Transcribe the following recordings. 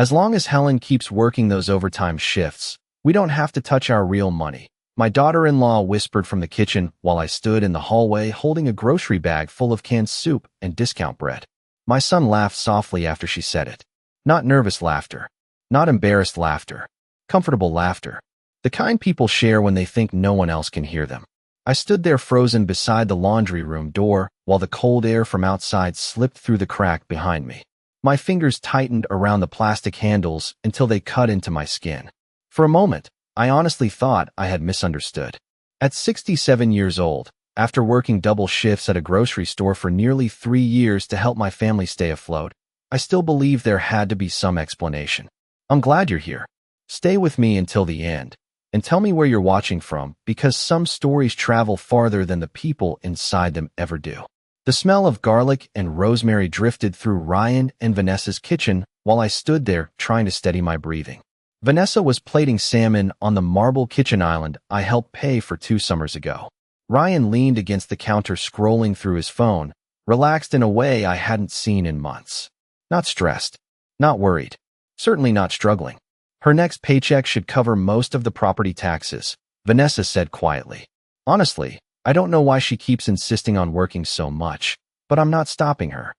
As long as Helen keeps working those overtime shifts, we don't have to touch our real money. My daughter-in-law whispered from the kitchen while I stood in the hallway holding a grocery bag full of canned soup and discount bread. My son laughed softly after she said it. Not nervous laughter. Not embarrassed laughter. Comfortable laughter. The kind people share when they think no one else can hear them. I stood there frozen beside the laundry room door while the cold air from outside slipped through the crack behind me. My fingers tightened around the plastic handles until they cut into my skin. For a moment, I honestly thought I had misunderstood. At 67 years old, after working double shifts at a grocery store for nearly 3 years to help my family stay afloat, I still believed there had to be some explanation. I'm glad you're here. Stay with me until the end, and tell me where you're watching from, because some stories travel farther than the people inside them ever do. The smell of garlic and rosemary drifted through Ryan and Vanessa's kitchen while I stood there trying to steady my breathing. Vanessa was plating salmon on the marble kitchen island I helped pay for 2 summers ago. Ryan leaned against the counter scrolling through his phone, relaxed in a way I hadn't seen in months. Not stressed. Not worried. Certainly not struggling. Her next paycheck should cover most of the property taxes, Vanessa said quietly. Honestly, I don't know why she keeps insisting on working so much, but I'm not stopping her.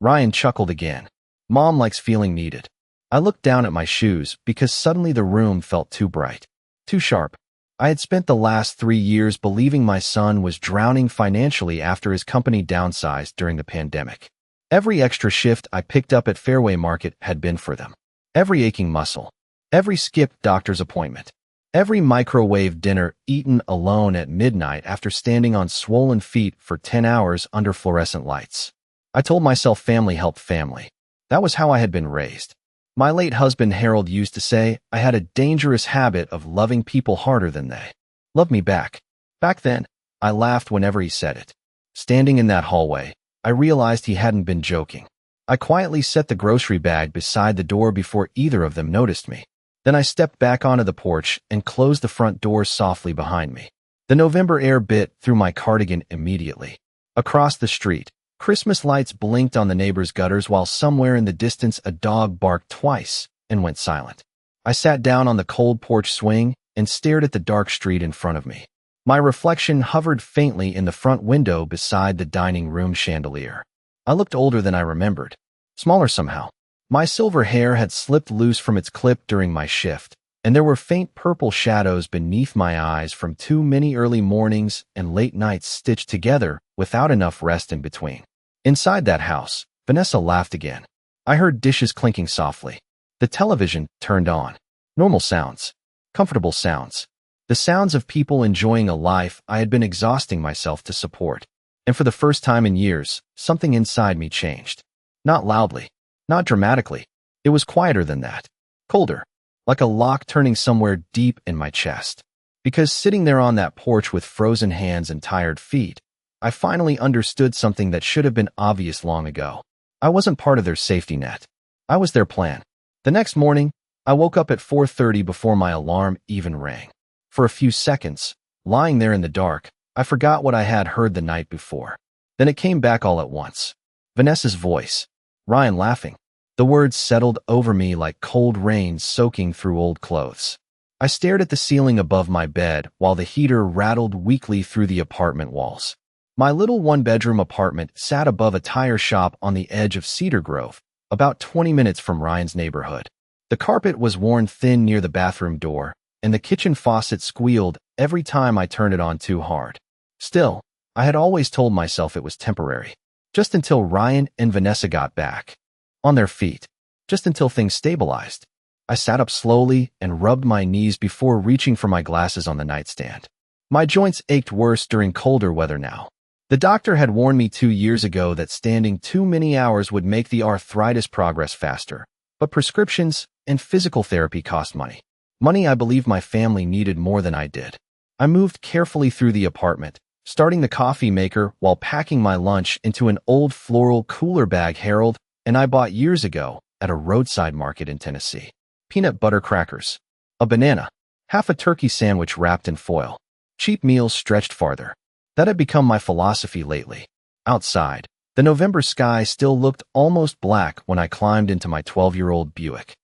Ryan chuckled again. Mom likes feeling needed. I looked down at my shoes because suddenly the room felt too bright, too sharp. I had spent the last 3 years believing my son was drowning financially after his company downsized during the pandemic. Every extra shift I picked up at Fairway Market had been for them. Every aching muscle. Every skipped doctor's appointment. Every microwave dinner eaten alone at midnight after standing on swollen feet for 10 hours under fluorescent lights. I told myself family helped family. That was how I had been raised. My late husband Harold used to say I had a dangerous habit of loving people harder than they loved me back. Back then, I laughed whenever he said it. Standing in that hallway, I realized he hadn't been joking. I quietly set the grocery bag beside the door before either of them noticed me. Then I stepped back onto the porch and closed the front door softly behind me. The November air bit through my cardigan immediately. Across the street, Christmas lights blinked on the neighbor's gutters while somewhere in the distance a dog barked twice and went silent. I sat down on the cold porch swing and stared at the dark street in front of me. My reflection hovered faintly in the front window beside the dining room chandelier. I looked older than I remembered. Smaller somehow. My silver hair had slipped loose from its clip during my shift, and there were faint purple shadows beneath my eyes from too many early mornings and late nights stitched together without enough rest in between. Inside that house, Vanessa laughed again. I heard dishes clinking softly. The television turned on. Normal sounds. Comfortable sounds. The sounds of people enjoying a life I had been exhausting myself to support. And for the first time in years, something inside me changed. Not loudly. Not dramatically. It was quieter than that. Colder. Like a lock turning somewhere deep in my chest. Because sitting there on that porch with frozen hands and tired feet, I finally understood something that should have been obvious long ago. I wasn't part of their safety net. I was their plan. The next morning, I woke up at 4:30 before my alarm even rang. For a few seconds, lying there in the dark, I forgot what I had heard the night before. Then it came back all at once. Vanessa's voice. Ryan laughing. The words settled over me like cold rain soaking through old clothes. I stared at the ceiling above my bed while the heater rattled weakly through the apartment walls. My little one-bedroom apartment sat above a tire shop on the edge of Cedar Grove, about 20 minutes from Ryan's neighborhood. The carpet was worn thin near the bathroom door, and the kitchen faucet squealed every time I turned it on too hard. Still, I had always told myself it was temporary. Just until Ryan and Vanessa got back. On their feet. Just until things stabilized. I sat up slowly and rubbed my knees before reaching for my glasses on the nightstand. My joints ached worse during colder weather now. The doctor had warned me 2 years ago that standing too many hours would make the arthritis progress faster. But prescriptions and physical therapy cost money. Money I believed my family needed more than I did. I moved carefully through the apartment, starting the coffee maker while packing my lunch into an old floral cooler bag Harold and I bought years ago at a roadside market in Tennessee. Peanut butter crackers, a banana, half a turkey sandwich wrapped in foil. Cheap meals stretched farther. That had become my philosophy lately. Outside, the November sky still looked almost black when I climbed into my 12-year-old Buick.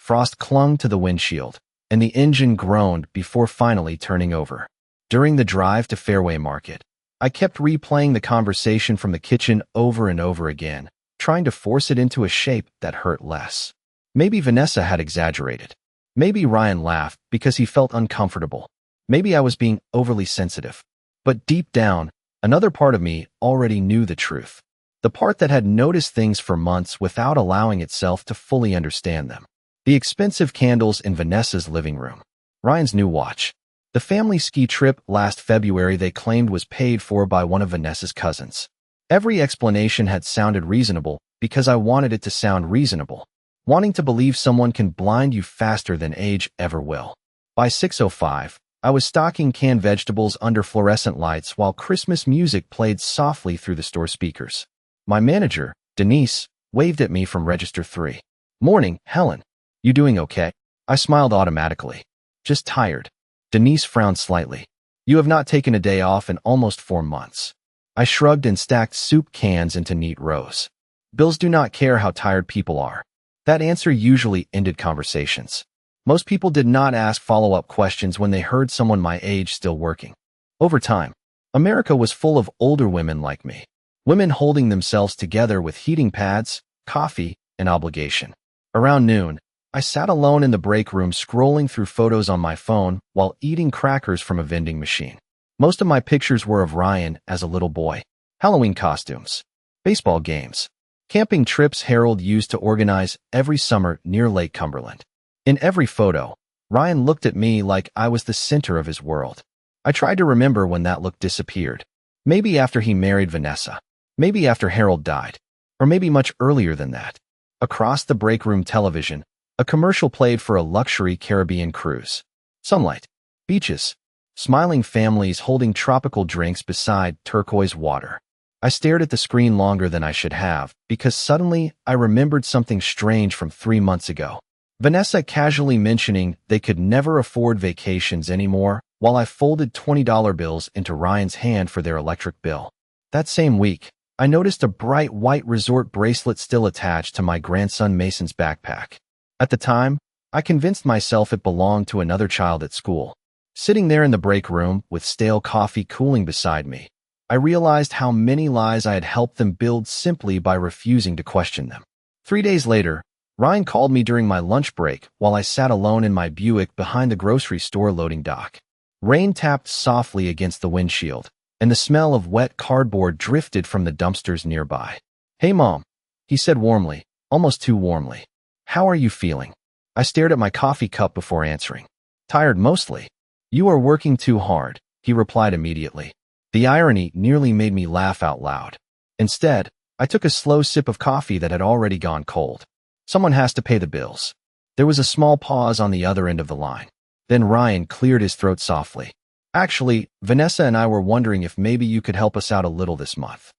Frost clung to the windshield, and the engine groaned before finally turning over. During the drive to Fairway Market, I kept replaying the conversation from the kitchen over and over again, trying to force it into a shape that hurt less. Maybe Vanessa had exaggerated. Maybe Ryan laughed because he felt uncomfortable. Maybe I was being overly sensitive. But deep down, another part of me already knew the truth. The part that had noticed things for months without allowing itself to fully understand them. The expensive candles in Vanessa's living room. Ryan's new watch. The family ski trip last February they claimed was paid for by one of Vanessa's cousins. Every explanation had sounded reasonable because I wanted it to sound reasonable. Wanting to believe someone can blind you faster than age ever will. By 6:05, I was stocking canned vegetables under fluorescent lights while Christmas music played softly through the store speakers. My manager, Denise, waved at me from Register 3. "Morning, Helen. You doing okay?" I smiled automatically. "Just tired." Denise frowned slightly. "You have not taken a day off in almost 4 months." I shrugged and stacked soup cans into neat rows. Bills do not care how tired people are. That answer usually ended conversations. Most people did not ask follow-up questions when they heard someone my age still working. Over time, America was full of older women like me. Women holding themselves together with heating pads, coffee, and obligation. Around noon, I sat alone in the break room scrolling through photos on my phone while eating crackers from a vending machine. Most of my pictures were of Ryan as a little boy. Halloween costumes, baseball games, camping trips Harold used to organize every summer near Lake Cumberland. In every photo, Ryan looked at me like I was the center of his world. I tried to remember when that look disappeared. Maybe after he married Vanessa. Maybe after Harold died. Or maybe much earlier than that. Across the break room television, a commercial played for a luxury Caribbean cruise. Sunlight, beaches, smiling families holding tropical drinks beside turquoise water. I stared at the screen longer than I should have because suddenly I remembered something strange from 3 months ago. Vanessa casually mentioning they could never afford vacations anymore while I folded $20 bills into Ryan's hand for their electric bill. That same week, I noticed a bright white resort bracelet still attached to my grandson Mason's backpack. At the time, I convinced myself it belonged to another child at school. Sitting there in the break room with stale coffee cooling beside me, I realized how many lies I had helped them build simply by refusing to question them. 3 days later, Ryan called me during my lunch break while I sat alone in my Buick behind the grocery store loading dock. Rain tapped softly against the windshield, and the smell of wet cardboard drifted from the dumpsters nearby. "Hey, Mom," he said warmly, almost too warmly. "How are you feeling?" I stared at my coffee cup before answering. "Tired mostly." "You are working too hard," he replied immediately. The irony nearly made me laugh out loud. Instead, I took a slow sip of coffee that had already gone cold. "Someone has to pay the bills." There was a small pause on the other end of the line. Then Ryan cleared his throat softly. "Actually, Vanessa and I were wondering if maybe you could help us out a little this month."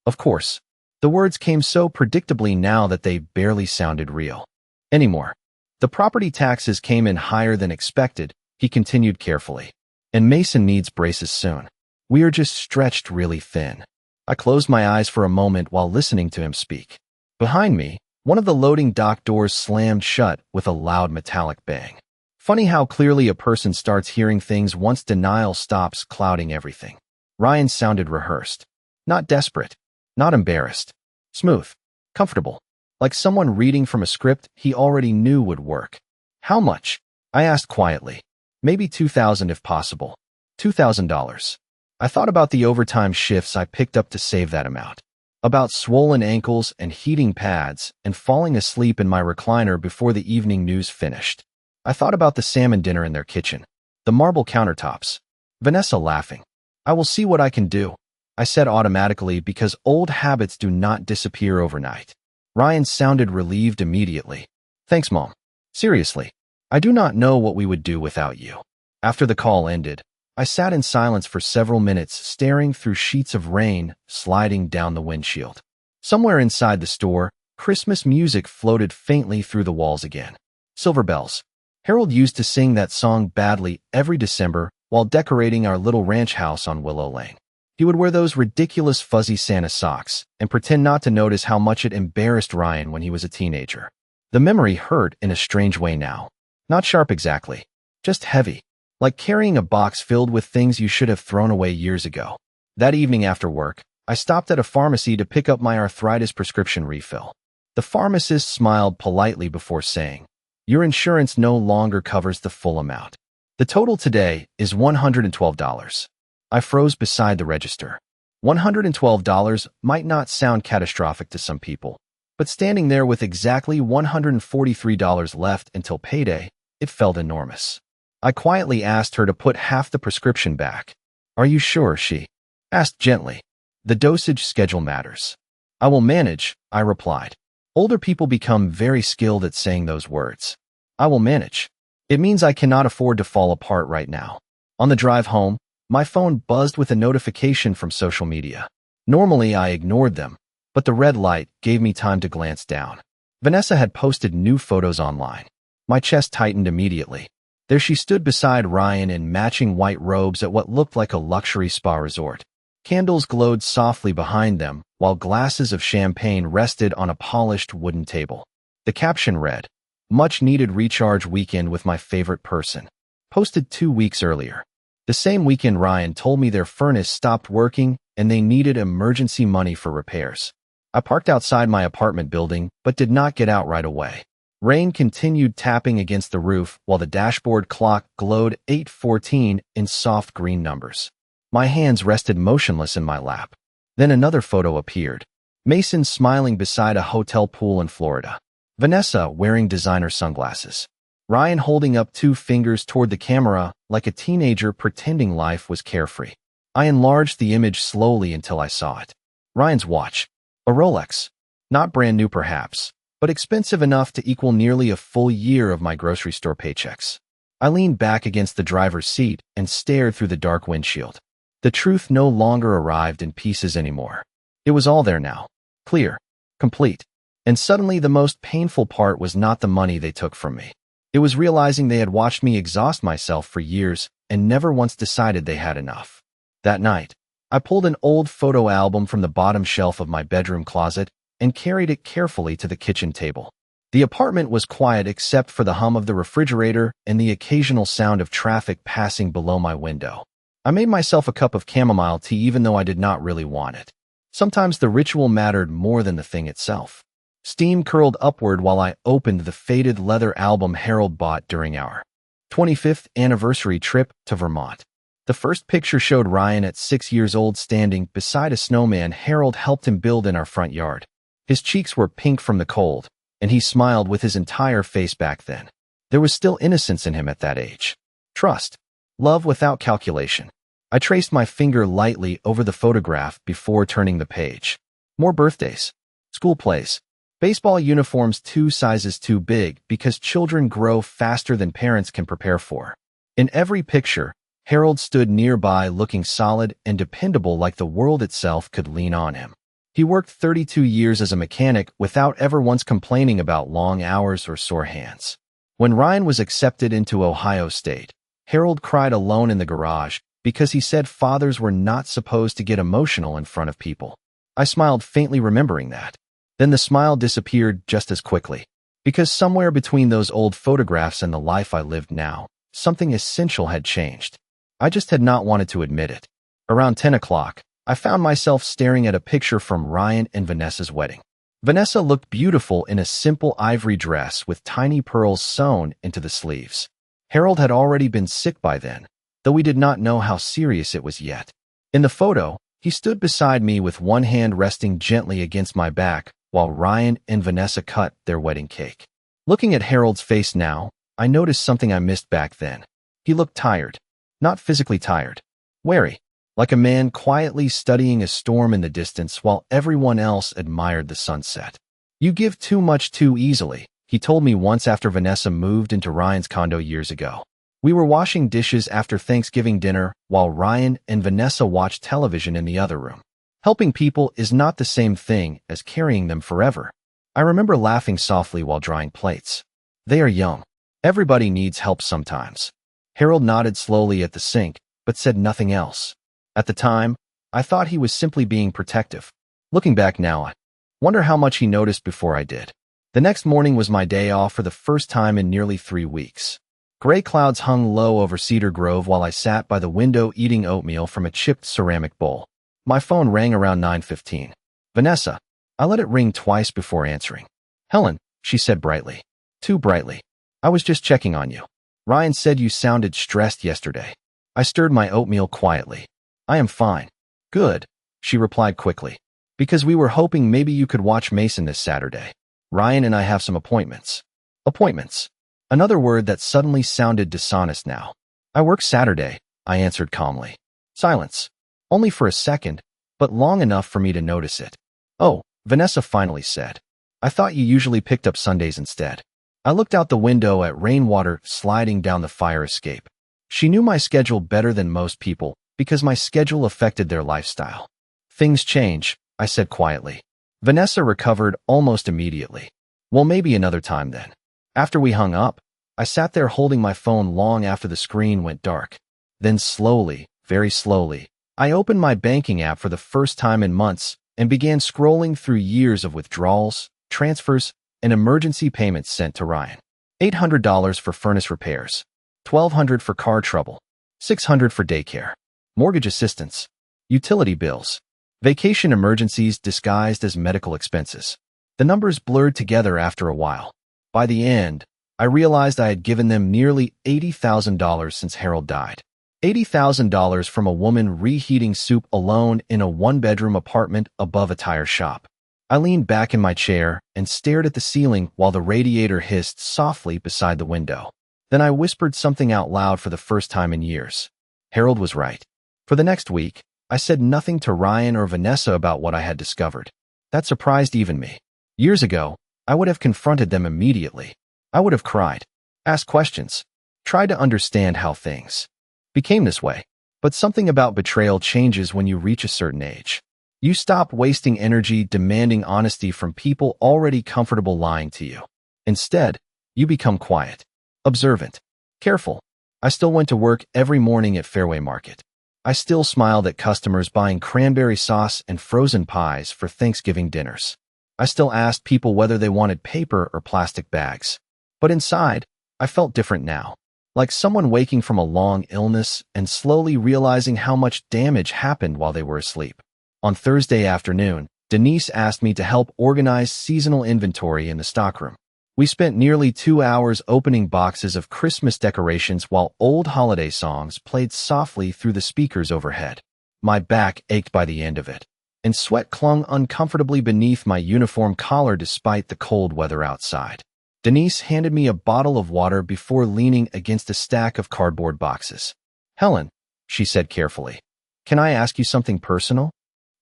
Of course. The words came so predictably now that they barely sounded real anymore. "The property taxes came in higher than expected," he continued carefully. "And Mason needs braces soon. We are just stretched really thin." I closed my eyes for a moment while listening to him speak. Behind me, one of the loading dock doors slammed shut with a loud metallic bang. Funny how clearly a person starts hearing things once denial stops clouding everything. Ryan sounded rehearsed. Not desperate. Not embarrassed. Smooth. Comfortable. Like someone reading from a script he already knew would work. "How much?" I asked quietly. "Maybe $2,000 if possible." $2,000. I thought about the overtime shifts I picked up to save that amount. About swollen ankles and heating pads and falling asleep in my recliner before the evening news finished. I thought about the salmon dinner in their kitchen. The marble countertops. Vanessa laughing. "I will see what I can do," I said automatically because old habits do not disappear overnight. Ryan sounded relieved immediately. "Thanks, Mom. Seriously, I do not know what we would do without you." After the call ended, I sat in silence for several minutes staring through sheets of rain sliding down the windshield. Somewhere inside the store, Christmas music floated faintly through the walls again. Silver bells. Harold used to sing that song badly every December while decorating our little ranch house on Willow Lane. He would wear those ridiculous fuzzy Santa socks and pretend not to notice how much it embarrassed Ryan when he was a teenager. The memory hurt in a strange way now. Not sharp exactly, just heavy, like carrying a box filled with things you should have thrown away years ago. That evening after work, I stopped at a pharmacy to pick up my arthritis prescription refill. The pharmacist smiled politely before saying, "Your insurance no longer covers the full amount. The total today is $112. I froze beside the register. $112 might not sound catastrophic to some people, but standing there with exactly $143 left until payday, it felt enormous. I quietly asked her to put half the prescription back. "Are you sure?" she asked gently. "The dosage schedule matters." "I will manage," I replied. Older people become very skilled at saying those words. I will manage. It means I cannot afford to fall apart right now. On the drive home, my phone buzzed with a notification from social media. Normally, I ignored them, but the red light gave me time to glance down. Vanessa had posted new photos online. My chest tightened immediately. There she stood beside Ryan in matching white robes at what looked like a luxury spa resort. Candles glowed softly behind them, while glasses of champagne rested on a polished wooden table. The caption read, "Much-needed recharge weekend with my favorite person." Posted 2 weeks earlier. The same weekend Ryan told me their furnace stopped working and they needed emergency money for repairs. I parked outside my apartment building but did not get out right away. Rain continued tapping against the roof while the dashboard clock glowed 8:14 in soft green numbers. My hands rested motionless in my lap. Then another photo appeared. Mason smiling beside a hotel pool in Florida. Vanessa wearing designer sunglasses. Ryan holding up 2 fingers toward the camera like a teenager pretending life was carefree. I enlarged the image slowly until I saw it. Ryan's watch. A Rolex. Not brand new perhaps, but expensive enough to equal nearly a full year of my grocery store paychecks. I leaned back against the driver's seat and stared through the dark windshield. The truth no longer arrived in pieces anymore. It was all there now. Clear. Complete. And suddenly the most painful part was not the money they took from me. It was realizing they had watched me exhaust myself for years and never once decided they had enough. That night, I pulled an old photo album from the bottom shelf of my bedroom closet and carried it carefully to the kitchen table. The apartment was quiet except for the hum of the refrigerator and the occasional sound of traffic passing below my window. I made myself a cup of chamomile tea even though I did not really want it. Sometimes the ritual mattered more than the thing itself. Steam curled upward while I opened the faded leather album Harold bought during our 25th anniversary trip to Vermont. The first picture showed Ryan at 6 years old standing beside a snowman Harold helped him build in our front yard. His cheeks were pink from the cold, and he smiled with his entire face back then. There was still innocence in him at that age. Trust. Love without calculation. I traced my finger lightly over the photograph before turning the page. More birthdays. School plays. Baseball uniforms 2 sizes too big because children grow faster than parents can prepare for. In every picture, Harold stood nearby looking solid and dependable like the world itself could lean on him. He worked 32 years as a mechanic without ever once complaining about long hours or sore hands. When Ryan was accepted into Ohio State, Harold cried alone in the garage because he said fathers were not supposed to get emotional in front of people. I smiled faintly remembering that. Then the smile disappeared just as quickly, because somewhere between those old photographs and the life I lived now, something essential had changed. I just had not wanted to admit it. Around 10 o'clock, I found myself staring at a picture from Ryan and Vanessa's wedding. Vanessa looked beautiful in a simple ivory dress with tiny pearls sewn into the sleeves. Harold had already been sick by then, though we did not know how serious it was yet. In the photo, he stood beside me with one hand resting gently against my back while Ryan and Vanessa cut their wedding cake. Looking at Harold's face now, I noticed something I missed back then. He looked tired. Not physically tired. Wary. Like a man quietly studying a storm in the distance while everyone else admired the sunset. "You give too much too easily," he told me once after Vanessa moved into Ryan's condo years ago. We were washing dishes after Thanksgiving dinner while Ryan and Vanessa watched television in the other room. Helping people is not the same thing as carrying them forever. I remember laughing softly while drying plates. They are young. Everybody needs help sometimes. Harold nodded slowly at the sink, but said nothing else. At the time, I thought he was simply being protective. Looking back now, I wonder how much he noticed before I did. The next morning was my day off for the first time in nearly 3 weeks. Gray clouds hung low over Cedar Grove while I sat by the window eating oatmeal from a chipped ceramic bowl. My phone rang around 9:15. Vanessa. I let it ring twice before answering. Helen, she said brightly. Too brightly. I was just checking on you. Ryan said you sounded stressed yesterday. I stirred my oatmeal quietly. I am fine. Good, she replied quickly. Because we were hoping maybe you could watch Mason this Saturday. Ryan and I have some appointments. Appointments. Another word that suddenly sounded dishonest now. I work Saturday, I answered calmly. Silence. Only for a second, but long enough for me to notice it. Oh, Vanessa finally said. I thought you usually picked up Sundays instead. I looked out the window at rainwater sliding down the fire escape. She knew my schedule better than most people because my schedule affected their lifestyle. Things change, I said quietly. Vanessa recovered almost immediately. Well, maybe another time then. After we hung up, I sat there holding my phone long after the screen went dark. Then slowly, very slowly, I opened my banking app for the first time in months and began scrolling through years of withdrawals, transfers, and emergency payments sent to Ryan. $800 for furnace repairs, $1,200 for car trouble, $600 for daycare, mortgage assistance, utility bills, vacation emergencies disguised as medical expenses. The numbers blurred together after a while. By the end, I realized I had given them nearly $80,000 since Harold died. $80,000 from a woman reheating soup alone in a one-bedroom apartment above a tire shop. I leaned back in my chair and stared at the ceiling while the radiator hissed softly beside the window. Then I whispered something out loud for the first time in years. Harold was right. For the next week, I said nothing to Ryan or Vanessa about what I had discovered. That surprised even me. Years ago, I would have confronted them immediately. I would have cried, asked questions, tried to understand how things became this way. But something about betrayal changes when you reach a certain age. You stop wasting energy demanding honesty from people already comfortable lying to you. Instead, you become quiet, observant, careful. I still went to work every morning at Fairway Market. I still smiled at customers buying cranberry sauce and frozen pies for Thanksgiving dinners. I still asked people whether they wanted paper or plastic bags. But inside, I felt different now. Like someone waking from a long illness and slowly realizing how much damage happened while they were asleep. On Thursday afternoon, Denise asked me to help organize seasonal inventory in the stockroom. We spent nearly 2 hours opening boxes of Christmas decorations while old holiday songs played softly through the speakers overhead. My back ached by the end of it, and sweat clung uncomfortably beneath my uniform collar despite the cold weather outside. Denise handed me a bottle of water before leaning against a stack of cardboard boxes. Helen, she said carefully, can I ask you something personal?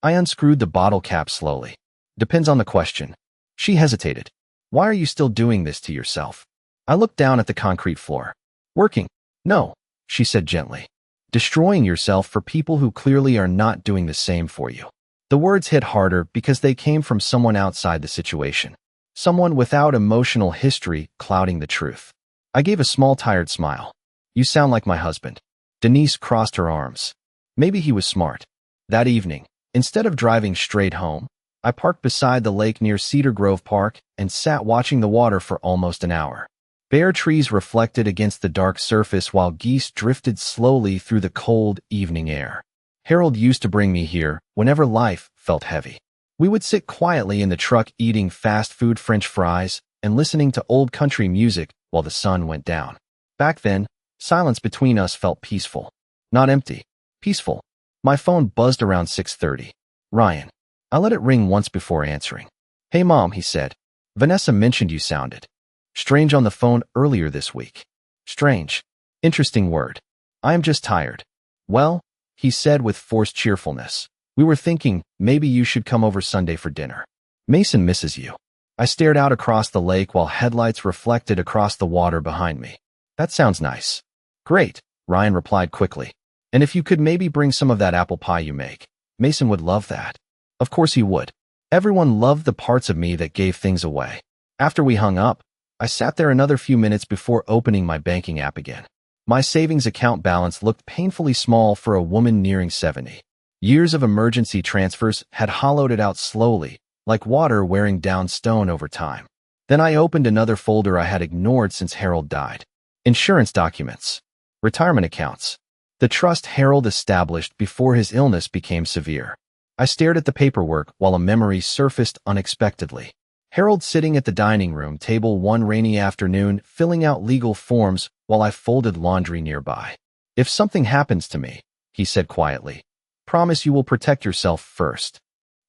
I unscrewed the bottle cap slowly. Depends on the question. She hesitated. Why are you still doing this to yourself? I looked down at the concrete floor. Working? No, she said gently. Destroying yourself for people who clearly are not doing the same for you. The words hit harder because they came from someone outside the situation. Someone without emotional history clouding the truth. I gave a small tired smile. You sound like my husband. Denise crossed her arms. Maybe he was smart. That evening, instead of driving straight home, I parked beside the lake near Cedar Grove Park and sat watching the water for almost an hour. Bare trees reflected against the dark surface while geese drifted slowly through the cold evening air. Harold used to bring me here whenever life felt heavy. We would sit quietly in the truck eating fast food French fries and listening to old country music while the sun went down. Back then, silence between us felt peaceful. Not empty. Peaceful. My phone buzzed around 6:30. Ryan. I let it ring once before answering. Hey Mom, he said. Vanessa mentioned you sounded strange on the phone earlier this week. Strange. Interesting word. I am just tired. Well, he said with forced cheerfulness. We were thinking maybe you should come over Sunday for dinner. Mason misses you. I stared out across the lake while headlights reflected across the water behind me. That sounds nice. Great, Ryan replied quickly. And if you could maybe bring some of that apple pie you make. Mason would love that. Of course he would. Everyone loved the parts of me that gave things away. After we hung up, I sat there another few minutes before opening my banking app again. My savings account balance looked painfully small for a woman nearing 70. Years of emergency transfers had hollowed it out slowly, like water wearing down stone over time. Then I opened another folder I had ignored since Harold died. Insurance documents. Retirement accounts. The trust Harold established before his illness became severe. I stared at the paperwork while a memory surfaced unexpectedly. Harold sitting at the dining room table one rainy afternoon, filling out legal forms while I folded laundry nearby. "If something happens to me," he said quietly, "promise you will protect yourself first."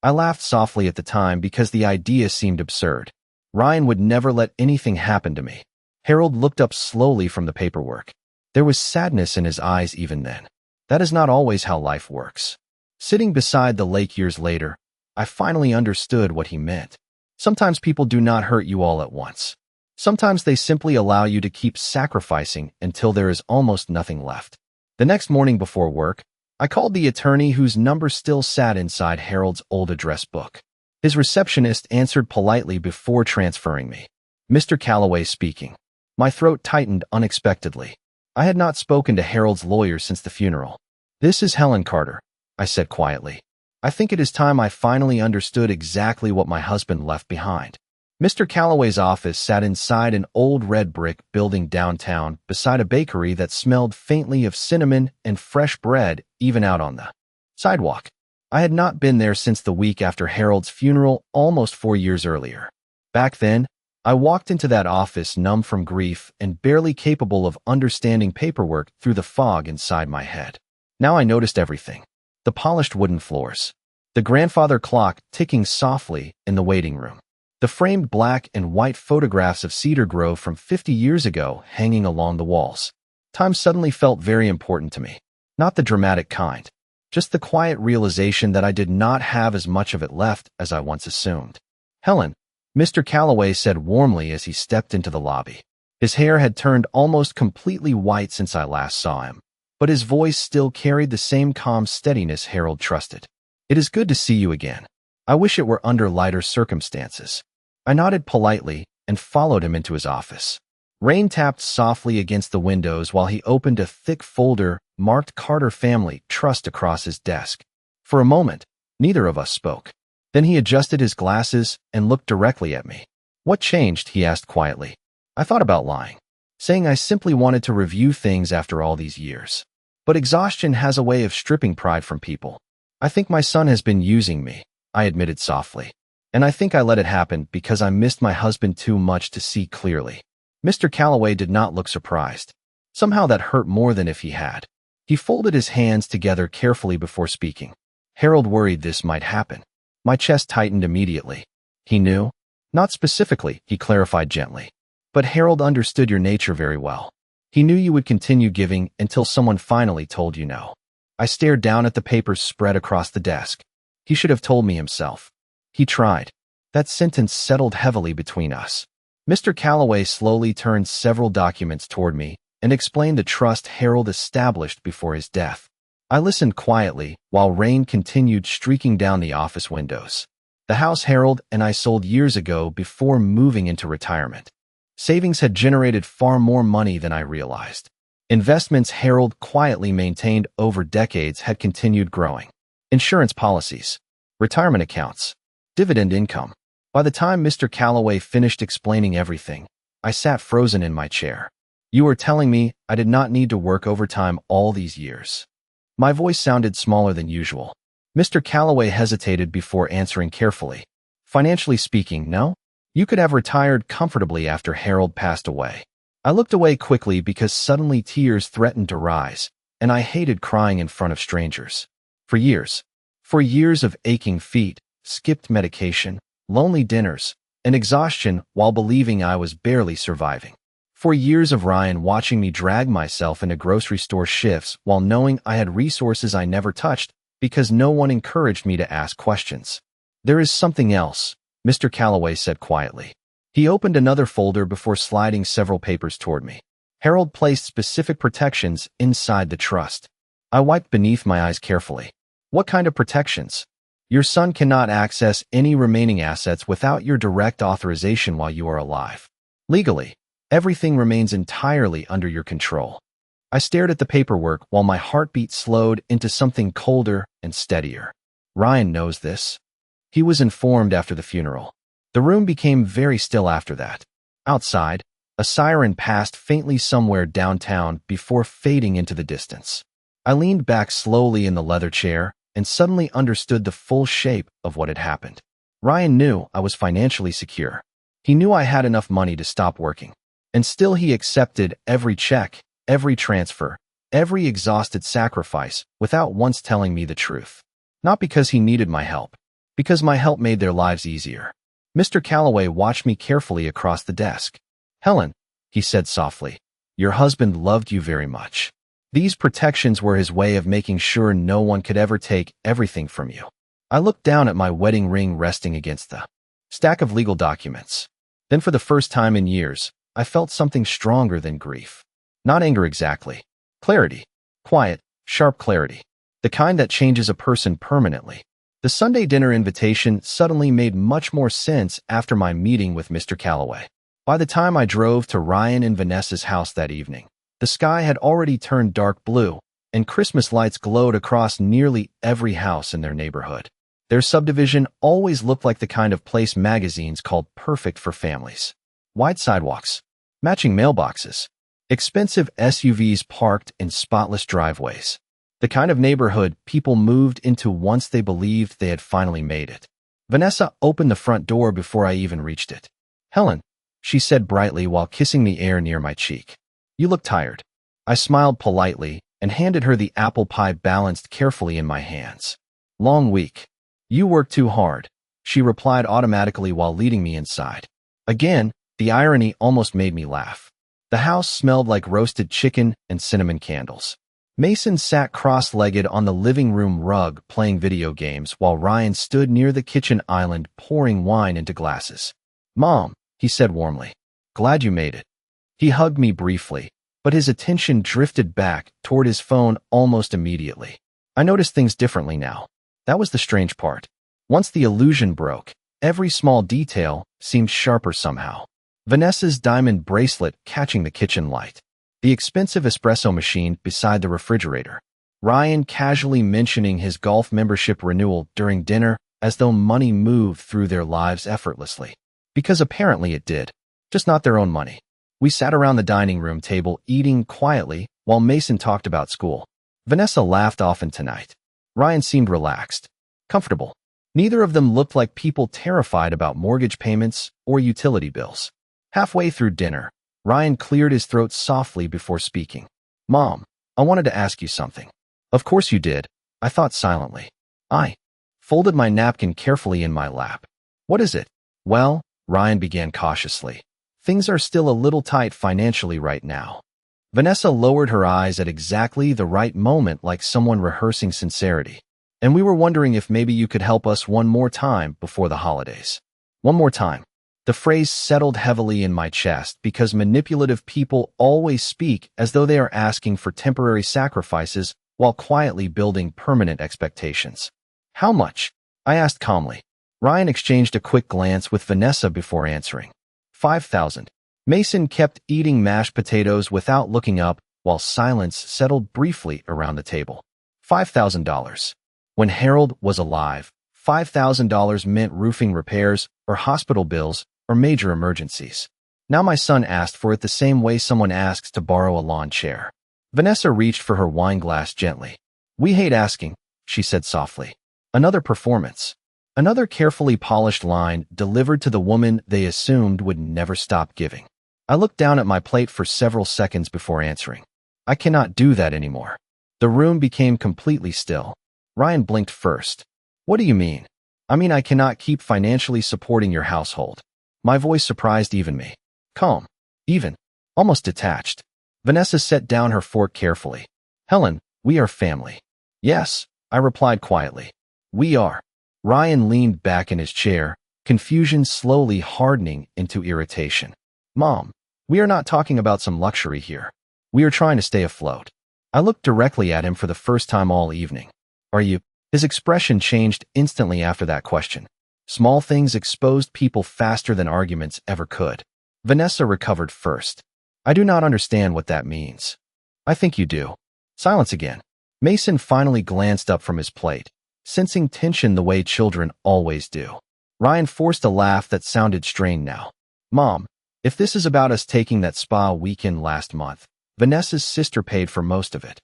I laughed softly at the time because the idea seemed absurd. Ryan would never let anything happen to me. Harold looked up slowly from the paperwork. There was sadness in his eyes even then. That is not always how life works. Sitting beside the lake years later, I finally understood what he meant. Sometimes people do not hurt you all at once. Sometimes they simply allow you to keep sacrificing until there is almost nothing left. The next morning before work, I called the attorney whose number still sat inside Harold's old address book. His receptionist answered politely before transferring me. "Mr. Calloway speaking." My throat tightened unexpectedly. I had not spoken to Harold's lawyer since the funeral. "This is Helen Carter," I said quietly. "I think it is time I finally understood exactly what my husband left behind." Mr. Calloway's office sat inside an old red brick building downtown beside a bakery that smelled faintly of cinnamon and fresh bread even out on the sidewalk. I had not been there since the week after Harold's funeral almost 4 years earlier. Back then, I walked into that office numb from grief and barely capable of understanding paperwork through the fog inside my head. Now I noticed everything. The polished wooden floors. The grandfather clock ticking softly in the waiting room. The framed black and white photographs of Cedar Grove from 50 years ago hanging along the walls. Time suddenly felt very important to me. Not the dramatic kind. Just the quiet realization that I did not have as much of it left as I once assumed. "Helen," Mr. Calloway said warmly as he stepped into the lobby. His hair had turned almost completely white since I last saw him, but his voice still carried the same calm steadiness Harold trusted. "It is good to see you again. I wish it were under lighter circumstances." I nodded politely and followed him into his office. Rain tapped softly against the windows while he opened a thick folder marked Carter Family Trust across his desk. For a moment, neither of us spoke. Then he adjusted his glasses and looked directly at me. "What changed?" he asked quietly. I thought about lying, saying I simply wanted to review things after all these years. But exhaustion has a way of stripping pride from people. "I think my son has been using me," I admitted softly. "And I think I let it happen because I missed my husband too much to see clearly." Mr. Calloway did not look surprised. Somehow that hurt more than if he had. He folded his hands together carefully before speaking. "Harold worried this might happen." My chest tightened immediately. "He knew?" "Not specifically," he clarified gently. "But Harold understood your nature very well. He knew you would continue giving until someone finally told you no." I stared down at the papers spread across the desk. He should have told me himself. He tried. That sentence settled heavily between us. Mr. Calloway slowly turned several documents toward me and explained the trust Harold established before his death. I listened quietly while rain continued streaking down the office windows. The house Harold and I sold years ago before moving into retirement. Savings had generated far more money than I realized. Investments Harold quietly maintained over decades had continued growing. Insurance policies, retirement accounts, dividend income. By the time Mr. Calloway finished explaining everything, I sat frozen in my chair. "You were telling me I did not need to work overtime all these years." My voice sounded smaller than usual. Mr. Calloway hesitated before answering carefully. "Financially speaking, no. You could have retired comfortably after Harold passed away." I looked away quickly because suddenly tears threatened to rise, and I hated crying in front of strangers. For years of aching feet, skipped medication, lonely dinners, and exhaustion while believing I was barely surviving. For years of Ryan watching me drag myself into grocery store shifts while knowing I had resources I never touched because no one encouraged me to ask questions. "There is something else," Mr. Calloway said quietly. He opened another folder before sliding several papers toward me. Harold placed specific protections inside the trust. I wiped beneath my eyes carefully. "What kind of protections?" "Your son cannot access any remaining assets without your direct authorization while you are alive. Legally, everything remains entirely under your control." I stared at the paperwork while my heartbeat slowed into something colder and steadier. "Ryan knows this." "He was informed after the funeral." The room became very still after that. Outside, a siren passed faintly somewhere downtown before fading into the distance. I leaned back slowly in the leather chair and suddenly understood the full shape of what had happened. Ryan knew I was financially secure. He knew I had enough money to stop working. And still he accepted every check, every transfer, every exhausted sacrifice without once telling me the truth. Not because he needed my help, because my help made their lives easier. Mr. Calloway watched me carefully across the desk. "Helen," he said softly, "your husband loved you very much. These protections were his way of making sure no one could ever take everything from you." I looked down at my wedding ring resting against the stack of legal documents. Then for the first time in years, I felt something stronger than grief. Not anger exactly. Clarity. Quiet, sharp clarity. The kind that changes a person permanently. The Sunday dinner invitation suddenly made much more sense after my meeting with Mr. Calloway. By the time I drove to Ryan and Vanessa's house that evening, the sky had already turned dark blue, and Christmas lights glowed across nearly every house in their neighborhood. Their subdivision always looked like the kind of place magazines called perfect for families. Wide sidewalks, matching mailboxes, expensive SUVs parked in spotless driveways. The kind of neighborhood people moved into once they believed they had finally made it. Vanessa opened the front door before I even reached it. "Helen," she said brightly while kissing the air near my cheek. "You look tired." I smiled politely and handed her the apple pie balanced carefully in my hands. "Long week." "You work too hard," she replied automatically while leading me inside. Again, the irony almost made me laugh. The house smelled like roasted chicken and cinnamon candles. Mason sat cross-legged on the living room rug playing video games while Ryan stood near the kitchen island pouring wine into glasses. "Mom," he said warmly, "glad you made it." He hugged me briefly, but his attention drifted back toward his phone almost immediately. I noticed things differently now. That was the strange part. Once the illusion broke, every small detail seemed sharper somehow. Vanessa's diamond bracelet catching the kitchen light. The expensive espresso machine beside the refrigerator. Ryan casually mentioning his golf membership renewal during dinner as though money moved through their lives effortlessly. Because apparently it did, just not their own money. We sat around the dining room table eating quietly while Mason talked about school. Vanessa laughed often tonight. Ryan seemed relaxed, comfortable. Neither of them looked like people terrified about mortgage payments or utility bills. Halfway through dinner, Ryan cleared his throat softly before speaking. "Mom, I wanted to ask you something." "Of course you did," I thought silently. I folded my napkin carefully in my lap. "What is it?" "Well," Ryan began cautiously, "things are still a little tight financially right now." Vanessa lowered her eyes at exactly the right moment like someone rehearsing sincerity. "And we were wondering if maybe you could help us one more time before the holidays." One more time. The phrase settled heavily in my chest because manipulative people always speak as though they are asking for temporary sacrifices while quietly building permanent expectations. "How much?" I asked calmly. Ryan exchanged a quick glance with Vanessa before answering. 5,000. Mason kept eating mashed potatoes without looking up while silence settled briefly around the table. $5,000. When Harold was alive, $5,000 meant roofing repairs or hospital bills or major emergencies. Now my son asked for it the same way someone asks to borrow a lawn chair. Vanessa reached for her wine glass gently. "We hate asking," she said softly. Another performance. Another carefully polished line delivered to the woman they assumed would never stop giving. I looked down at my plate for several seconds before answering. "I cannot do that anymore." The room became completely still. Ryan blinked first. "What do you mean?" "I mean I cannot keep financially supporting your household." My voice surprised even me. Calm. Even. Almost detached. Vanessa set down her fork carefully. "Helen, we are family." "Yes," I replied quietly. "We are." Ryan leaned back in his chair, confusion slowly hardening into irritation. "Mom, we are not talking about some luxury here. We are trying to stay afloat." I looked directly at him for the first time all evening. "Are you?" His expression changed instantly after that question. Small things exposed people faster than arguments ever could. Vanessa recovered first. "I do not understand what that means." "I think you do." Silence again. Mason finally glanced up from his plate, sensing tension the way children always do. Ryan forced a laugh that sounded strained now. Mom, if this is about us taking that spa weekend last month, Vanessa's sister paid for most of it.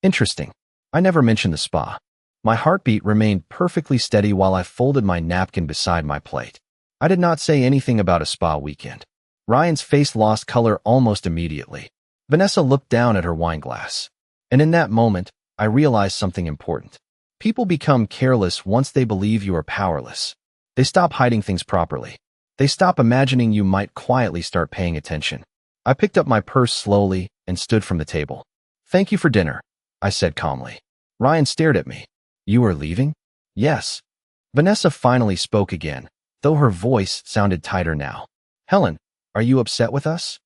Interesting. I never mentioned the spa. My heartbeat remained perfectly steady while I folded my napkin beside my plate. I did not say anything about a spa weekend. Ryan's face lost color almost immediately. Vanessa looked down at her wine glass. And in that moment, I realized something important. People become careless once they believe you are powerless. They stop hiding things properly. They stop imagining you might quietly start paying attention. I picked up my purse slowly and stood from the table. Thank you for dinner, I said calmly. Ryan stared at me. You are leaving? Yes. Vanessa finally spoke again, though her voice sounded tighter now. Helen, are you upset with us?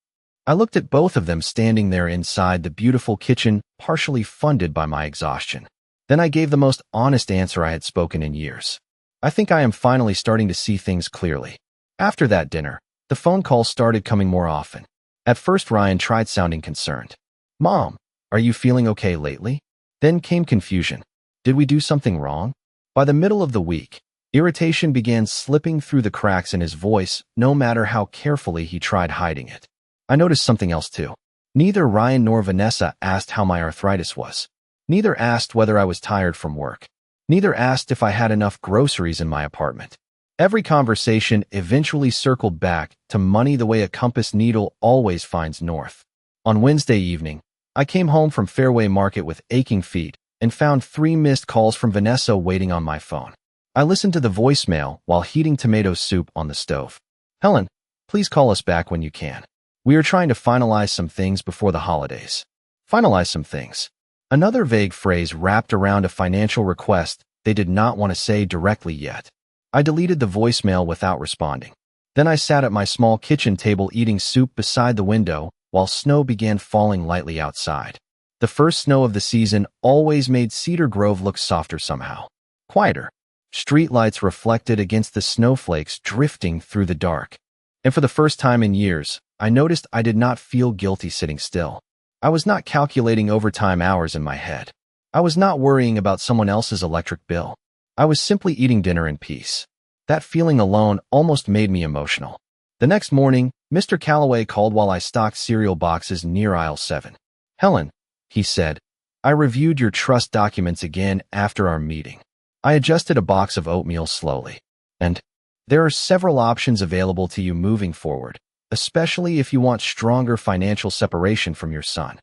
I looked at both of them standing there inside the beautiful kitchen, partially funded by my exhaustion. Then I gave the most honest answer I had spoken in years. I think I am finally starting to see things clearly. After that dinner, the phone calls started coming more often. At first, Ryan tried sounding concerned. Mom, are you feeling okay lately? Then came confusion. Did we do something wrong? By the middle of the week, irritation began slipping through the cracks in his voice, no matter how carefully he tried hiding it. I noticed something else too. Neither Ryan nor Vanessa asked how my arthritis was. Neither asked whether I was tired from work. Neither asked if I had enough groceries in my apartment. Every conversation eventually circled back to money the way a compass needle always finds north. On Wednesday evening, I came home from Fairway Market with aching feet and found 3 missed calls from Vanessa waiting on my phone. I listened to the voicemail while heating tomato soup on the stove. Helen, please call us back when you can. We are trying to finalize some things before the holidays. Finalize some things. Another vague phrase wrapped around a financial request they did not want to say directly yet. I deleted the voicemail without responding. Then I sat at my small kitchen table eating soup beside the window while snow began falling lightly outside. The first snow of the season always made Cedar Grove look softer somehow. Quieter. Streetlights reflected against the snowflakes drifting through the dark. And for the first time in years, I noticed I did not feel guilty sitting still. I was not calculating overtime hours in my head. I was not worrying about someone else's electric bill. I was simply eating dinner in peace. That feeling alone almost made me emotional. The next morning, Mr. Calloway called while I stocked cereal boxes near aisle 7. Helen, he said, I reviewed your trust documents again after our meeting. I adjusted a box of oatmeal slowly. And there are several options available to you moving forward, especially if you want stronger financial separation from your son.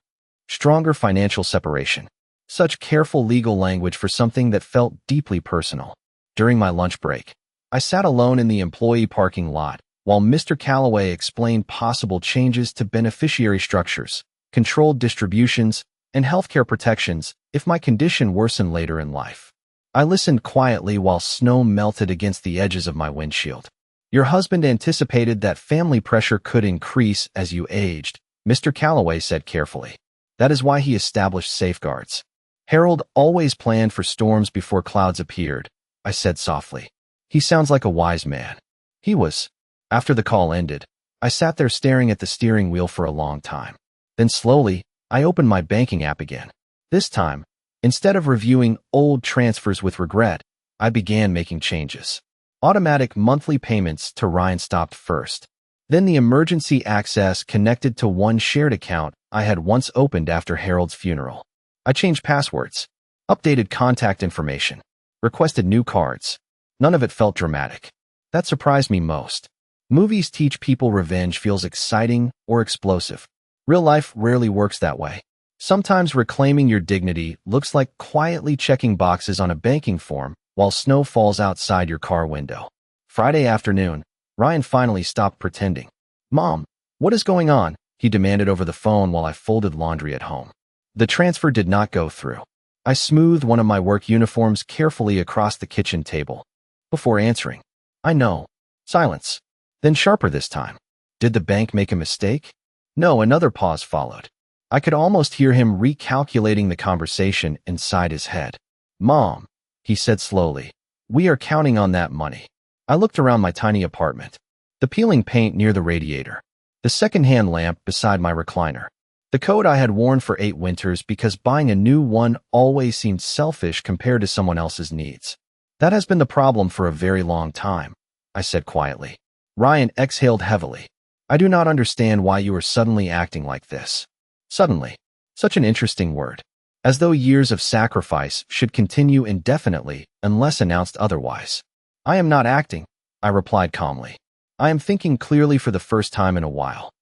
Stronger financial separation. Such careful legal language for something that felt deeply personal. During my lunch break, I sat alone in the employee parking lot while Mr. Calloway explained possible changes to beneficiary structures, controlled distributions, and healthcare protections if my condition worsened later in life. I listened quietly while snow melted against the edges of my windshield. Your husband anticipated that family pressure could increase as you aged, Mr. Calloway said carefully. That is why he established safeguards. Harold always planned for storms before clouds appeared, I said softly. He sounds like a wise man. He was. After the call ended, I sat there staring at the steering wheel for a long time. Then slowly, I opened my banking app again. This time, instead of reviewing old transfers with regret, I began making changes. Automatic monthly payments to Ryan stopped first. Then the emergency access connected to one shared account I had once opened after Harold's funeral. I changed passwords, updated contact information, requested new cards. None of it felt dramatic. That surprised me most. Movies teach people revenge feels exciting or explosive. Real life rarely works that way. Sometimes reclaiming your dignity looks like quietly checking boxes on a banking form while snow falls outside your car window. Friday afternoon, Ryan finally stopped pretending. Mom, what is going on? He demanded over the phone while I folded laundry at home. The transfer did not go through. I smoothed one of my work uniforms carefully across the kitchen table. Before answering, I know. Silence. Then sharper this time. Did the bank make a mistake? No, another pause followed. I could almost hear him recalculating the conversation inside his head. Mom, he said slowly, we are counting on that money. I looked around my tiny apartment. The peeling paint near the radiator. The second-hand lamp beside my recliner. The coat I had worn for 8 winters because buying a new one always seemed selfish compared to someone else's needs. That has been the problem for a very long time. I said quietly. Ryan exhaled heavily. I do not understand why you are suddenly acting like this. Suddenly. Such an interesting word. As though years of sacrifice should continue indefinitely unless announced otherwise. I am not acting, I replied calmly. I am thinking clearly for the first time in a while.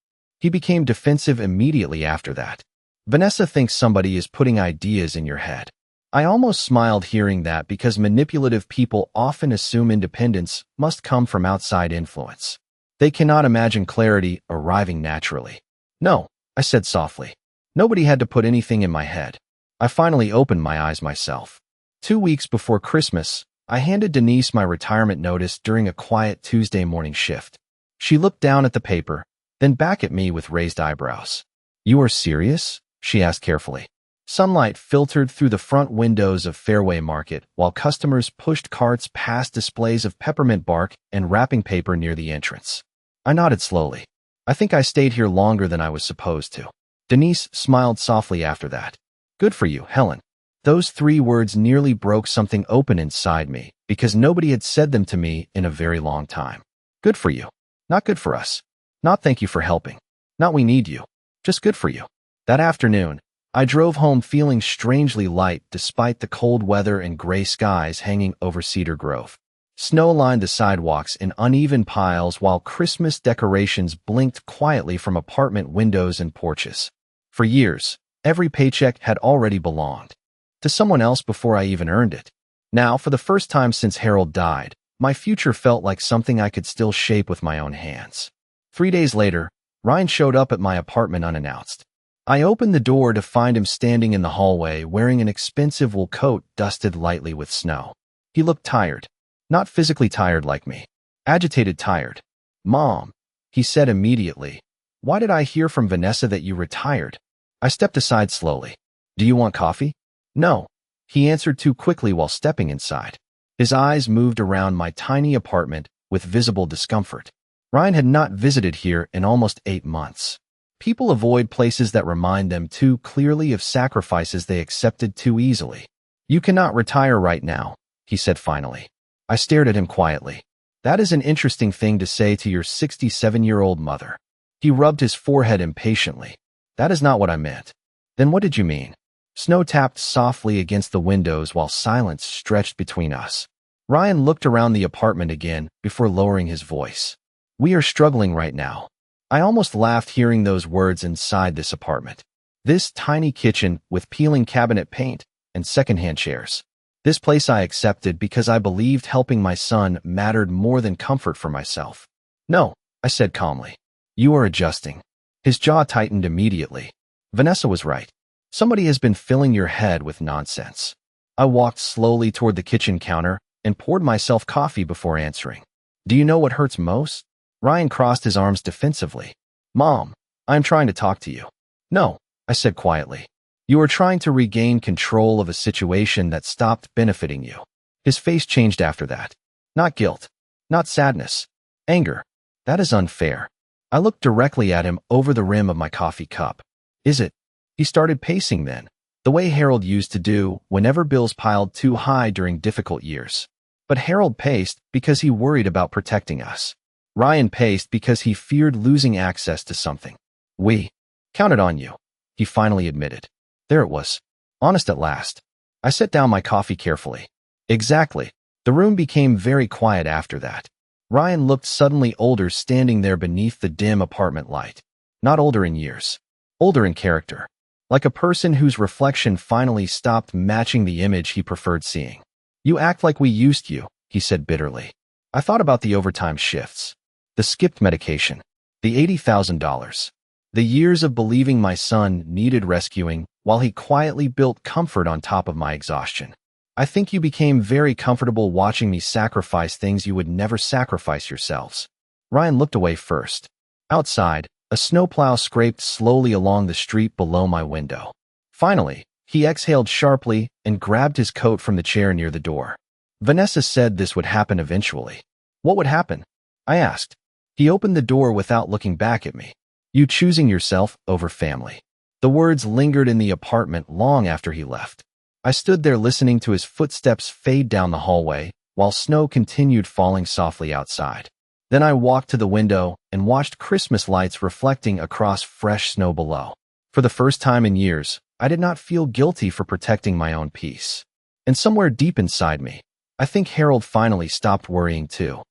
He became defensive immediately after that. Vanessa thinks somebody is putting ideas in your head. I almost smiled hearing that because manipulative people often assume independence must come from outside influence. They cannot imagine clarity arriving naturally. No, I said softly. Nobody had to put anything in my head. I finally opened my eyes myself. 2 weeks before Christmas, I handed Denise my retirement notice during a quiet Tuesday morning shift. She looked down at the paper, then back at me with raised eyebrows. You are serious? She asked carefully. Sunlight filtered through the front windows of Fairway Market while customers pushed carts past displays of peppermint bark and wrapping paper near the entrance. I nodded slowly. I think I stayed here longer than I was supposed to. Denise smiled softly after that. Good for you, Helen. Those 3 words nearly broke something open inside me because nobody had said them to me in a very long time. Good for you. Not good for us. Not thank you for helping. Not we need you. Just good for you. That afternoon, I drove home feeling strangely light despite the cold weather and gray skies hanging over Cedar Grove. Snow lined the sidewalks in uneven piles while Christmas decorations blinked quietly from apartment windows and porches. For years, every paycheck had already belonged to someone else before I even earned it. Now, for the first time since Harold died, my future felt like something I could still shape with my own hands. 3 days later, Ryan showed up at my apartment unannounced. I opened the door to find him standing in the hallway wearing an expensive wool coat dusted lightly with snow. He looked tired. Not physically tired like me. Agitated tired. Mom, he said immediately. Why did I hear from Vanessa that you retired? I stepped aside slowly. Do you want coffee? No, he answered too quickly while stepping inside. His eyes moved around my tiny apartment with visible discomfort. Ryan had not visited here in almost 8 months. People avoid places that remind them too clearly of sacrifices they accepted too easily. You cannot retire right now, he said finally. I stared at him quietly. That is an interesting thing to say to your 67-year-old mother. He rubbed his forehead impatiently. That is not what I meant. Then what did you mean? Snow tapped softly against the windows while silence stretched between us. Ryan looked around the apartment again before lowering his voice. We are struggling right now. I almost laughed hearing those words inside this apartment. This tiny kitchen with peeling cabinet paint and secondhand chairs. This place I accepted because I believed helping my son mattered more than comfort for myself. No, I said calmly. You are adjusting. His jaw tightened immediately. Vanessa was right. Somebody has been filling your head with nonsense. I walked slowly toward the kitchen counter and poured myself coffee before answering. Do you know what hurts most? Ryan crossed his arms defensively. Mom, I am trying to talk to you. No, I said quietly. You are trying to regain control of a situation that stopped benefiting you. His face changed after that. Not guilt. Not sadness. Anger. That is unfair. I looked directly at him over the rim of my coffee cup. Is it? He started pacing then, the way Harold used to do whenever bills piled too high during difficult years. But Harold paced because he worried about protecting us. Ryan paced because he feared losing access to something. We counted on you, he finally admitted. There it was. Honest at last. I set down my coffee carefully. Exactly. The room became very quiet after that. Ryan looked suddenly older standing there beneath the dim apartment light. Not older in years. Older in character. Like a person whose reflection finally stopped matching the image he preferred seeing. You act like we used you, he said bitterly. I thought about the overtime shifts. The skipped medication. The $80,000. The years of believing my son needed rescuing while he quietly built comfort on top of my exhaustion. I think you became very comfortable watching me sacrifice things you would never sacrifice yourselves. Ryan looked away first. Outside, a snowplow scraped slowly along the street below my window. Finally, he exhaled sharply and grabbed his coat from the chair near the door. Vanessa said this would happen eventually. What would happen? I asked. He opened the door without looking back at me. You choosing yourself over family. The words lingered in the apartment long after he left. I stood there listening to his footsteps fade down the hallway, while snow continued falling softly outside. Then I walked to the window and watched Christmas lights reflecting across fresh snow below. For the first time in years, I did not feel guilty for protecting my own peace. And somewhere deep inside me, I think Harold finally stopped worrying too.